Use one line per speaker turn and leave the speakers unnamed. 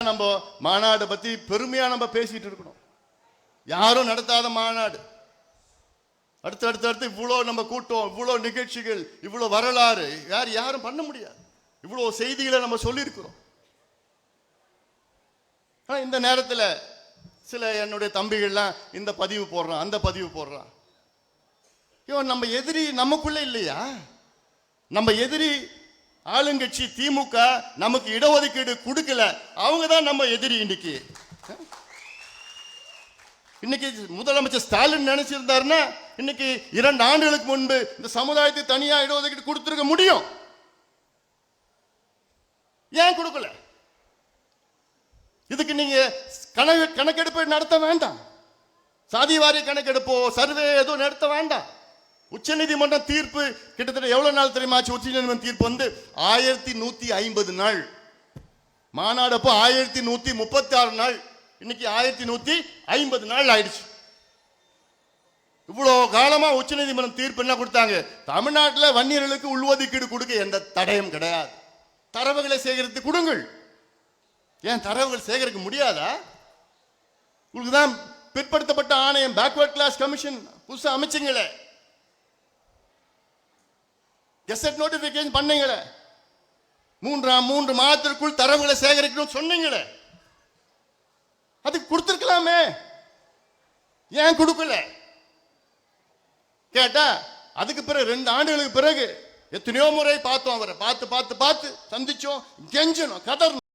நம்ம மாநாடு பத்தி பெருமையா நம்ம பேசிட்டு இருக்கணும். யாரும் நடத்தாத மாநாடு. அடுத்து இவ்வளவு நம்ம கூட்டம், இவ்வளவு நிகழ்ச்சிகள், இவ்வளவு வரலாறு யாரும் பண்ண முடியாது. இவ்வளவு செய்திகளை நம்ம சொல்லி இருக்கிறோம். இந்த நேரத்தில் சில என்னுடைய தம்பிகள்லாம் இந்த பதிவு போடுறான், அந்த பதிவு போடுறான். நம்ம எதிரி நமக்குள்ள இல்லையா? நம்ம எதிரி ஆளுங்கட்சி திமுக நமக்கு இடஒதுக்கீடு கொடுக்கல, அவங்க தான் நம்ம எதிரி. இன்னைக்கு முதலமைச்சர் ஸ்டாலின் நினைச்சிருந்தாருன்னா இன்னைக்கு 2 ஆண்டுகளுக்கு முன்பு இந்த சமுதாயத்துக்கு தனியா இடஒதுக்கீடு கொடுத்திருக்க முடியும். ஏன் கொடுக்கல? இதுக்கு நீங்க கணக்கெடுப்பு நடத்த வேண்டாம். சாதிவாரி கணக்கெடுப்போ சர்வே எதுவும் நடத்த வேண்டாம். உச்ச நீதிமன்றம் தீர்ப்பு கிட்டத்தட்ட எவ்வளவு நாள் தெரியுமா? உச்ச நீதிமன்றம் தீர்ப்பு 1150 நாள். மாநாடு அப்போ 1136 நாள். இன்னைக்கு 1150 நாள் ஆயிடுச்சு. இவ்வளவு காலமா உச்ச நீதிமன்றம் தீர்ப்பு என்ன கொடுத்தாங்க? தமிழ்நாட்டில் வன்னியர்களுக்கு உள்ஒதுக்கீடு கொடுக்க எந்த தடையும் கிடையாது. தரவுகளை சேகரித்து கொடுங்கள். ஏன் தரவுகள் சேகரிக்க முடியாதா? உங்களுக்கு தான் பிற்படுத்தப்பட்ட ஆணையம், பேக்வர்ட் கிளாஸ் கமிஷன் புதுசா அமைச்சிங்களே, கெசட் நோட்டிபிகேஷன் பண்ணீங்களே, 3 மாதத்திற்குள் தரவுகளை சேகரிக்கணும் சொன்னீங்களே, அதுக்கு கொடுத்திருக்கலாமே. ஏன் கொடுக்கல கேட்டா, அதுக்கு பிறகு 2 ஆண்டுகளுக்கு பிறகு எத்தனையோ முறை பார்த்தோம். அவரை பார்த்து சந்திச்சோம், கெஞ்சணும், கதறணும்.